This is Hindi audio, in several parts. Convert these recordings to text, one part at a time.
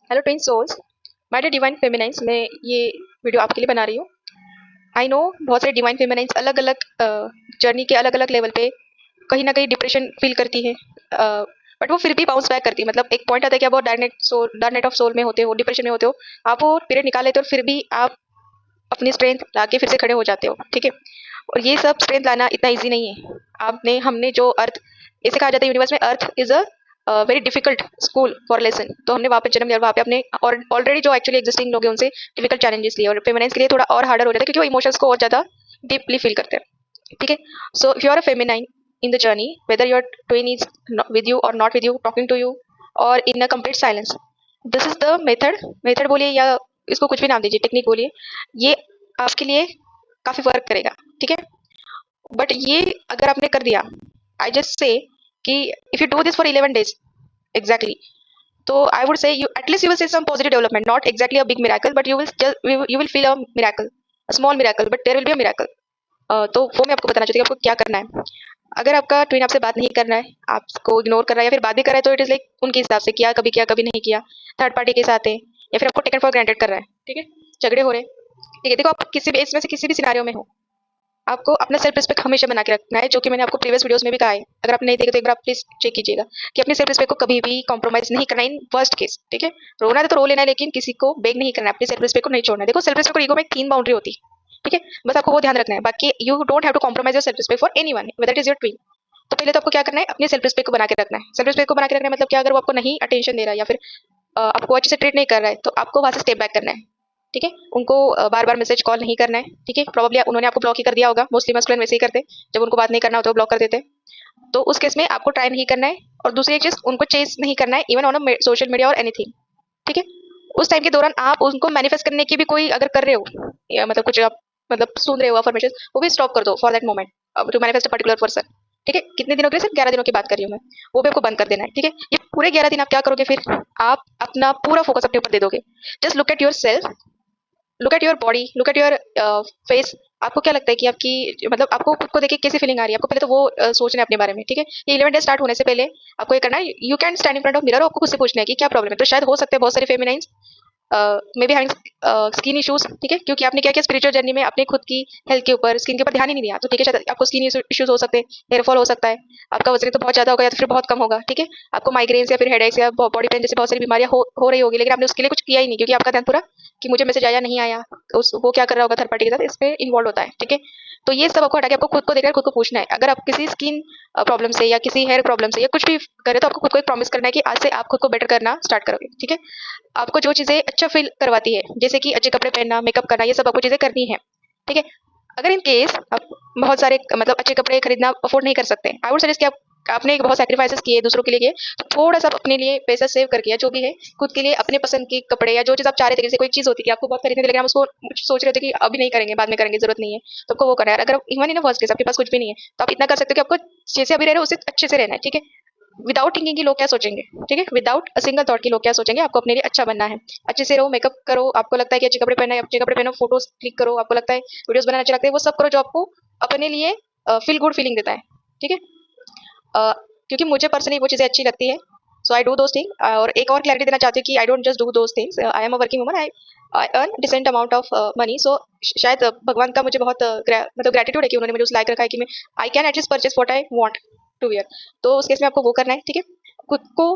Hello twin souls. My dear divine feminines, मैं ये वीडियो आपके लिए बना रही हूँ। आई नो बहुत सारे डिवाइन फेमिनाइंस अलग अलग जर्नी के अलग अलग लेवल पे कहीं ना कहीं डिप्रेशन फील करती है, बट वो फिर भी बाउंस बैक करती है। मतलब एक पॉइंट आता है कि आप वो डार्क नाइट ऑफ सोल में होते हो, डिप्रेशन में होते हो, आप वो पीरियड निकाल लेते हो और फिर भी आप अपनी स्ट्रेंथ ला के फिर से खड़े हो जाते हो। ठीक है, और ये सब स्ट्रेंथ लाना इतना ईजी नहीं है। आपने हमने जो अर्थ, इसे कहा जाता है यूनिवर्स में earth is a very difficult school for lesson. तो हमने वहाँ पे जन्म लिया, वहाँ पे अपने और ऑलरेडी जो एक्चुअली एग्जिस्टिंग लोग हैं उनसे डिफिकल्ट चैलेंजेस लिए, और फेमिनाइंस के लिए थोड़ा और हार्डर हो जाता है क्योंकि वो इमोशंस को और ज़्यादा डीपली फील करते हैं। ठीक है, so if you are a feminine in the journey, whether your twin is with you और not with you, talking to you और in a complete silence, this is the method. Method बोलिए या इसको कुछ भी नाम दीजिए, टेक्निक बोलिए, ये आपके लिए काफ़ी वर्क करेगा। ठीक है, बट ये अगर आपने कर दिया, आई जस्ट से कि if you do this for 11 days exactly, तो I would say you at least you will see some positive development, not exactly a big miracle, but you will feel a miracle, a small miracle, but there will be a miracle. तो वो मैं आपको बताना चाहती हूँ कि आपको क्या करना है। अगर आपका ट्विन आपसे बात नहीं कर रहा है, आपको इग्नोर कर रहा है या फिर बात भी कर रहा है, तो इट इज लाइक उनके हिसाब से किया कभी नहीं किया, थर्ड पार्टी के साथ है, या फिर आपको टेकन फॉर ग्रांटेड कर रहा है। ठीक है, झगड़े हो रहे हैं। ठीक है, देखो आप किसी भी इसमें से किसी भी सिनारियो में हो, आपको अपना सेल्फ रिस्पेक्ट हमेशा बना के रखना है, जो कि मैंने आपको प्रीवियस वीडियोस में भी कहा है। अगर आप नहीं देखे तो एक बार आप प्लीज चेक कीजिएगा कि अपने सेल्फ रिस्पेक्ट को कभी भी कॉम्प्रोमाइज नहीं करना इन वर्स्ट केस। ठीक है, रोना है तो रो लेना है, लेकिन किसी को बेग नहीं करना है, अपने सेल्फ रिस्पेक्ट को नहीं छोड़ना है। देखो, सेल्फ रिस्पेक्ट और ईगो में एक थीन बाउंड्री होती है। ठीक है, बस आपको वो ध्यान रखना है। बाकी you don't have to compromise your self respect for anyone, whether it is your twin. तो पहले तो आपको क्या करना है, अपने सेल्फ रिस्पेक्ट को बना के रखना है। सेल्फ रिस्पेक्ट को बना के रखना है मतलब क्या, अगर वो आपको नहीं अटेंशन दे रहा है या फिर आपको अच्छे से ट्रीट नहीं कर रहा है, तो आपको वहां से स्टेप बैक करना है। ठीक है, उनको बार बार मैसेज कॉल नहीं करना है। ठीक है, प्रॉब्ली उन्होंने आपको ब्लॉक ही कर दिया होगा, मोस्टली मस्कुलिन वैसे ही करते हैं, जब उनको बात नहीं करना होता है ब्लॉक कर देते हैं। तो उस केस में आपको ट्राई नहीं करना है। और दूसरी एक चीज, उनको चेस नहीं करना है इवन ऑन सोशल मीडिया और एनीथिंग। ठीक है, उस टाइम के दौरान आप उनको मैनिफेस्ट करने की भी कोई अगर कर रहे हो, या मतलब कुछ आप मतलब सुन रहे हो अफर्मेशन, वो भी स्टॉप कर दो for that moment, to manifest a particular person. ठीक है, कितने दिनों के लिए, सिर्फ 11 दिनों की बात कर रही हूँ मैं, वो भी आपको बंद कर देना है। ठीक है, ये पूरे 11 दिन आप क्या करोगे फिर, आप अपना पूरा फोकस अपने ऊपर दे दोगे। Just look at your self, look at your body, look at your face. आपको क्या लगता है कि आपकी मतलब आपको खुद को देख के कैसी फीलिंग आ रही है, आपको पहले तो वो सोचना है अपने बारे में। ठीक है, ये 11 डे स्टार्ट होने से पहले आपको ये करना है, you can stand in front of mirror और आपको खुद से पूछना है कि क्या प्रॉब्लम है। तो शायद हो सकते हैं बहुत सारे feminines may be having skin issues. ठीक है, क्योंकि आपने क्या किया स्पिरिचुअल जर्नी में, अपने खुद की हेल्थ के ऊपर, स्किन के ऊपर ध्यान ही नहीं दिया। तो ठीक है, शायद आपको स्किन इश्यूज हो सकते हैं, हेयर फॉल हो सकता है, आपका वजन तो बहुत ज्यादा होगा या तो फिर बहुत कम होगा। ठीक है, आपको माइग्रेन्स या फिर हेडेक्स या बॉडी पेन जैसे बहुत सारी बीमारियां हो रही होगी, लेकिन आपने उसके लिए कुछ किया ही नहीं, क्योंकि आपका ध्यान पूरा कि मुझे मैसेज आया नहीं आया, तो वो क्या कर रहा होगा थर्ड पार्टी के साथ, इस पे इन्वॉल्व होता है। ठीक है, तो ये सब आपको हटा के आपको खुद को देखकर खुद को पूछना है। अगर आप किसी स्किन प्रॉब्लम से या किसी हेयर प्रॉब्लम से या कुछ भी करे, तो आपको खुद को एक प्रॉमिस करना है कि आज से आप खुद को बेटर करना स्टार्ट करोगे। ठीक है, आपको जो चीजें अच्छा फील करवाती है, जैसे कि अच्छे कपड़े पहनना, मेकअप करना, ये सब आपको चीजें करनी है। ठीक है, अगर इन केस आप बहुत सारे मतलब अच्छे कपड़े खरीदना अफोर्ड नहीं कर सकते, आई वुड सजेस्ट कि आप आपने बहुत सेक्रीफाइसेस किए दूसरों के लिए किए, तो थोड़ा सा अपने लिए पैसा सेव करके या जो भी है खुद के लिए अपने पसंद के कपड़े या जो चीज आप चाह रहे थे, जैसे कोई चीज होती है कि आपको बहुत खरीदने थे लेकिन आप उसको सोच रहे थे कि अभी नहीं करेंगे, बाद में करेंगे, जरूरत नहीं है, तो आपको वो करना है। अगर इवन इन फर्स्ट केस आपके पास कुछ भी नहीं है, तो आप इतना कर सकते हो कि आपको जैसे अभी रह रहे हो उससे अच्छे से रहना है। ठीक है, विदाउट थिंकिंग कि लोग क्या सोचेंगे। ठीक है, विदाउट अ सिंगल थॉट कि लोग क्या सोचेंगे, आपको अपने लिए अच्छा बनना है। अच्छे से रहो, मेकअप करो, आपको लगता है कि अच्छे कपड़े पहना है, अच्छे कपड़े पहनो, फोटोज क्लिक करो, आपको लगता है वीडियोस बनाना अच्छा लगता है, वो सब करो जो आपको अपने लिए फील गुड फीलिंग देता है। ठीक है, क्योंकि मुझे पर्सनली वो चीज़ें अच्छी लगती है, so I do those thing. और एक और क्लैरिटी देना चाहती हूँ कि I don't just do those things, I am a working woman, I earn decent amount of money. So शायद भगवान का मुझे बहुत मतलब ग्रेटिट्यूड है कि उन्होंने मुझे उस लायक रखा है कि मैं I can at least purchase what I want to wear. तो उस केस में आपको वो करना है। ठीक है, खुद को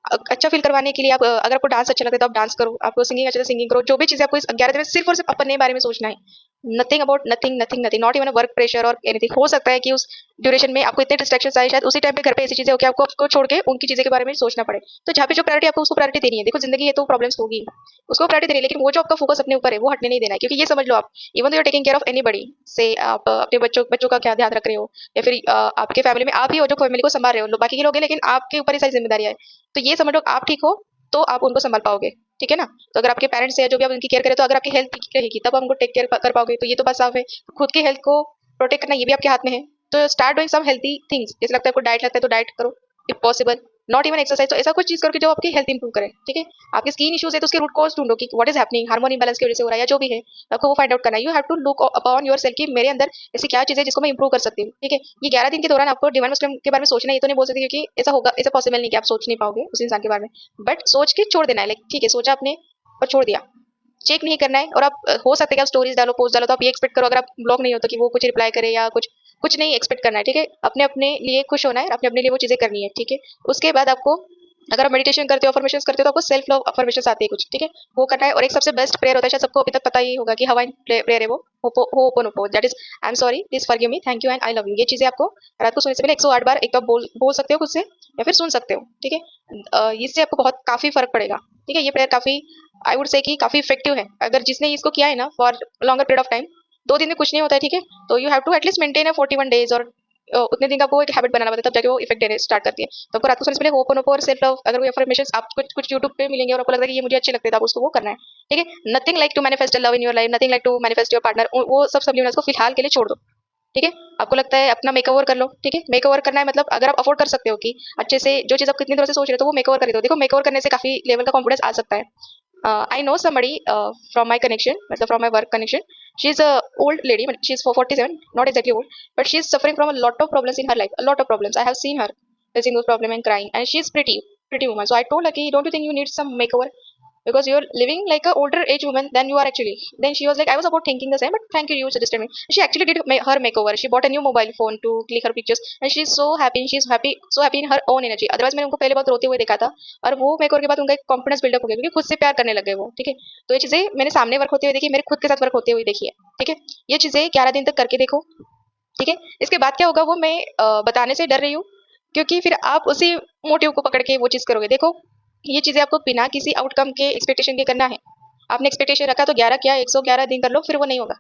अच्छा फील करवाने के लिए आप अगर आपको डांस अच्छा लगता है तो आप डांस करो, आपको सिंगिंग अच्छा, सिंगिंग करो, जो भी चीज़ें आपको इस 11 दिन में सिर्फ और सिर्फ अपने बारे में सोचना है। Nothing about nothing nothing nothing, not even work pressure और एनीथिंग। हो सकता है कि उस ड्यूरेशन में आपको इतने डिस्ट्रैक्शन आए, शायद उसी टाइम पे घर पे ऐसी चीजें हो कि आपको आपको छोड़ के उनकी चीजें के बारे में सोचना पड़े। तो जहाँ पे जो प्रायोरिटी आपको उसको प्रायोरिटी देनी है, देखो जिंदगी है तो प्रॉब्लम्स होगी, उसको प्रायोरिटी देनी है, लेकिन वो जो आपका फोकस अपने ऊपर है वो हटने नहीं देना है। क्योंकि ये समझ लो, आप even though taking care of anybody से, आप अपने बच्चों बच्चों का क्या ध्यान रख रहे हो, या फिर आपके फैमिली में आप ही हो जो फैमिली को संभाल रहे हो, बाकी के लोग हैं लेकिन आपके ऊपर ही सारी जिम्मेदारियां है। तो ये समझ लो, आप ठीक हो तो आप उनको संभाल पाओगे। ठीक है ना, तो अगर आपके पेरेंट्स है जो भी आप उनकी केयर करें, तो अगर आपकी हेल्थ ठीक रहेगी तब आप उनको टेक केयर कर पाओगे। तो ये तो बात साफ है, खुद की हेल्थ को प्रोटेक्ट करना ये भी आपके हाथ में है। तो start doing some healthy things, जैसे लगता है आपको डाइट लगता है तो डाइट करो if possible. Not even exercise. तो ऐसा कुछ चीज़ करो कि जो आपकी हेल्थ इंप्रूव करे, ठीक है। आपके स्किन इश्यूज है तो उसके रूट कॉज ढूंढो कि what is happening, hormone imbalance की वजह से हो रहा है या जो भी है, आपको वो फाइंड आउट करना है। You have to look upon yourself कि मेरे अंदर ऐसी क्या चीज़ है जिसको मैं इंप्रूव कर सकती हूँ, ठीक है। ये 11 दिन के दौरान आपको डिवाइन मस्कुलम के बारे में सोचना, ये तो नहीं बोल सकती क्योंकि ऐसा होगा, ऐसा पॉसिबल नहीं कि आप सोच नहीं पाओगे उस इंसान के बारे में, बट सोच के छोड़ देना है। लाइक ठीक है, सोचा आपने और छोड़ दिया, चेक नहीं करना है। और आप हो सकता है कि आप स्टोरीज डालो, पोस्ट डालो, तो आप ये एक्सपेक्ट करो अगर आप ब्लॉग नहीं हो तो कि वो कुछ रिप्लाई करे या कुछ, कुछ नहीं एक्सपेक्ट करना है, ठीक है। अपने अपने लिए खुश होना है, अपने अपने लिए वो चीज़ें करनी है, ठीक है। उसके बाद आपको, अगर आप मेडिटेशन करते हो, अफर्मेशंस करते हो, तो आपको सेल्फ लव अफर्मेशंस आती है कुछ, ठीक है, वो करना है। और एक सबसे बेस्ट प्रेयर होता है, शायद सबको अभी तक पता ही होगा कि हवाइन प्रेयर है वो, Hooponopono, that is I am sorry, please forgive me, thank you and I love you. ये चीज़ें आपको रात को सोने से पहले 108 बार एक बार बोल सकते हो खुद से, या फिर सुन सकते हो, ठीक है। इससे आपको बहुत काफ़ी फर्क पड़ेगा, ठीक है। ये प्रेयर काफ़ी, आई वुड से कि काफ़ी इफेक्टिव है। अगर जिसने इसको किया है ना for longer period of time, 2 दिन में कुछ नहीं होता है, ठीक है, तो you have to at least maintain 41 days, और उतने दिन का आपको एक हैबिट बनाना पड़ता है, तब जाके वो इफेक्ट देने स्टार्ट करती है। तो आपको रात को सोने से पहले होपोनोपो और सेल्फ लव, अगर वो अफर्मेशंस आप कुछ कुछ यूट्यूब पे मिलेंगे और आपको लगता है कि ये मुझे अच्छे लगते हैं, तो आप उसको वो करना है, ठीक है। Nothing like to manifest love in your life, nothing like to manifest your partner, वो सब सप्लीमेंट्स को फिलहाल के लिए छोड़ दो, ठीक है। आपको लगता है अपना मेकओवर कर लो, ठीक है। मेकओवर करना है मतलब अगर आप अफोर्ड कर सकते हो कि अच्छे से जो चीज़ आप कितनी देर से सोच रहे हो, तो वो मेकओवर कर दो। देखो मेकओवर करने से काफ़ी लेवल का कॉन्फिडेंस आ सकता है। I know somebody from my connection, मतलब from my work connection. She's a old lady, but she's for 47, not exactly old, but she's suffering from a lot of problems in her life, a lot of problems. I have seen her facing those problems and crying, and she's pretty woman. So I told her, "Ki, don't you think you need some makeover? Because you're living like a older age woman than you are actually." Then she was like, "I was about thinking the same, but thank you, you suggested me." She actually did her makeover. She bought a new mobile phone to click her pictures, and she's so happy. She's happy, so happy in her own energy. Otherwise मैंने उनको पहले बहुत रोते हुए देखा था, और वो मेकओवर के बाद उनका एक कॉन्फिडेंस बिल्डअप हो गया क्योंकि खुद से प्यार करने लग गए वो, ठीक है। तो ये चीज़ें मैंने सामने वर्क होते हुए देखी, मेरे खुद के साथ वर्क होते हुए देखी है, ठीक है। ये चीज़ें 11 दिन तक करके देखो, ठीक है। इसके बाद क्या होगा वो मैं बताने से डर रही हूँ, क्योंकि फिर आप उसी मोटिव को पकड़ के वो चीज़ करोगे। देखो ये चीज़ें आपको बिना किसी आउटकम के एक्सपेक्टेशन के करना है। आपने एक्सपेक्टेशन रखा तो 11 क्या 111 दिन कर लो, फिर वो नहीं होगा।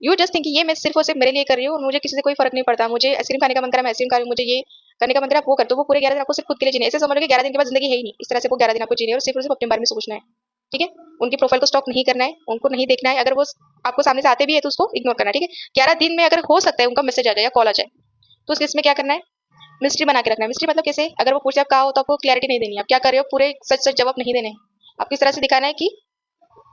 यू जस्ट थिंक ये मैं सिर्फ और सिर्फ मेरे लिए कर रही हूँ और मुझे किसी से कोई फर्क नहीं पड़ता। मुझे आइसक्रीम खाने का मन करा, मैं आइसक्रीम खा रही हूँ, मुझे ये करने का मन करा, आप वो कर दो। वो पूरे 11 दिन आपको सिर्फ खुद के लिए जीने, ऐसे समझ लो कि 11 दिन के बाद जिंदगी है ही नहीं। इस तरह से वो 11 दिन आपको जीने और सिर्फ और सिर्फ अपने बारे में सोचना है, ठीक है। उनकी प्रोफाइल को स्टॉक नहीं करना है, उनको नहीं देखना है। अगर वो आपको सामने से आते भी है तो उसको इग्नोर करना है, ठीक है। 11 दिन में अगर हो सकता है उनका मैसेज आ जाए या कॉल आ जाए, तो उस केस में क्या करना है, मिस्ट्री बना के रखना है। मिस्ट्री मतलब कैसे, अगर वो पूछे आप कहाँ हो तो आपको क्लैरिटी नहीं देनी है, आप क्या कर रहे हो, पूरे सच सच जवाब नहीं देने हैं। आपको इस तरह से दिखाना है कि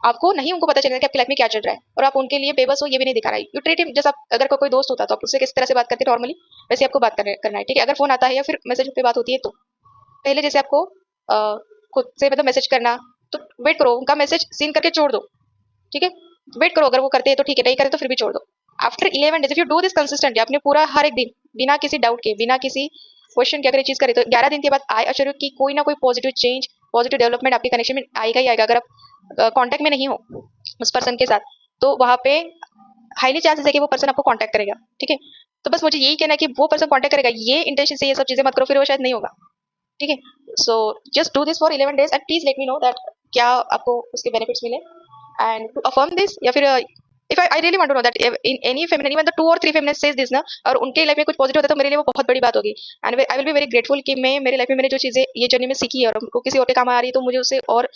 आपको नहीं, उनको पता चलेगा कि आपकी लाइफ में क्या चल रहा है और आप उनके लिए बेबस हो, ये भी नहीं दिखा रहा है। यू ट्रीट हिम जैसे आप अगर कोई दोस्त होता तो आप उससे किस तरह से बात करते नॉर्मली, वैसे आपको बात करना है, ठीक है। अगर फोन आता है या फिर मैसेज पे बात होती है तो पहले जैसे आपको खुद से मतलब मैसेज करना, तो वेट करो, उनका मैसेज सीन करके छोड़ दो, ठीक है। वेट करो, अगर वो करते हैं तो ठीक है, नहीं करे तो फिर भी छोड़ दो। After 11 days if you do this consistently, आपने पूरा हर एक दिन बिना किसी डाउट के, बिना किसी क्वेश्चन के अगर ये चीज़ करे, तो 11 दिन के बाद आई अश्योर यू कि कोई ना कोई पॉजिटिव चेंज, पॉजिटिव डेवलपमेंट आपके कनेक्शन में आएगा ही आएगा। अगर आप कांटेक्ट में नहीं हो उस पर्सन के साथ, तो वहाँ पे हाईली चांसेस है कि वो पर्सन आपको कांटेक्ट करेगा, ठीक है। तो बस मुझे यही कहना है कि वो पर्सन कांटेक्ट करेगा, ये इंटेंशन से ये सब चीज़ें मत करो, फिर वो शायद नहीं होगा, ठीक है। So just do this for 11 days and please let me know that क्या आपको उसके बेनिफिट्स मिले। एंड टू अफर्म दिस, या फिर if I really want to know that in any feminine even the 2 और 3 फेमिनिन सेज दिस ना, और उनके लाइफ में कुछ पॉजिटिव होता है, तो मेरे लिए वो बहुत बड़ी बात होगी। And I will be very grateful कि मैं मेरे लाइफ में मैंने जो चीज़ें ये जर्नी में सीखी है और उनको किसी और के काम आ रही है, तो मुझे उससे और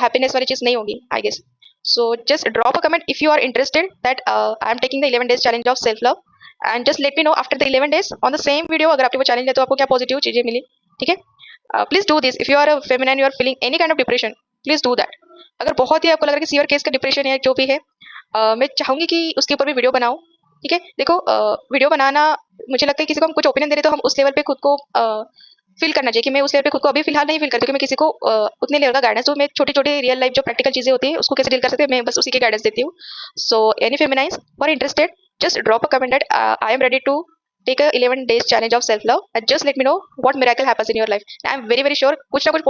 हैप्पीनेस वाली चीज़ नहीं होगी I guess. So just drop a comment if you are interested that I am taking the 11 days challenge of self love, and just let me know after the 11 days on the same video अगर आपने वो चैलेंज है तो आपको क्या पॉजिटिव चीज़ें मिली, ठीक है। Please do this if you are a feminine, you are feeling any kind of depression, please do that. अगर बहुत ही आपको लग रहा है कि सीवियर केस का डिप्रेशन है जो भी है, मैं चाहूंगी कि उसके ऊपर भी वीडियो बनाऊं, ठीक है। देखो वीडियो बनाना, मुझे लगता है किसी को हम कुछ ओपिनियन दे रहे तो हम उस लेवल पे खुद को फील करना चाहिए कि मैं उस लेवल पे खुद को अभी फिलहाल नहीं फील करती, क्योंकि मैं किसी को उतने लेवल का गाइडेंस, तो मैं छोटी छोटी रियल लाइफ जो प्रैक्टिकल चीज़ें होती है उसको कैसे डील कर सकते हैं, मैं बस उसी के गाइडेंस देती हूँ। So any feminines for interested, just drop a comment that I am ready to take a 11 days challenge of self love and just let me know what miracle happens in your life. I am very sure कुछ ना कुछ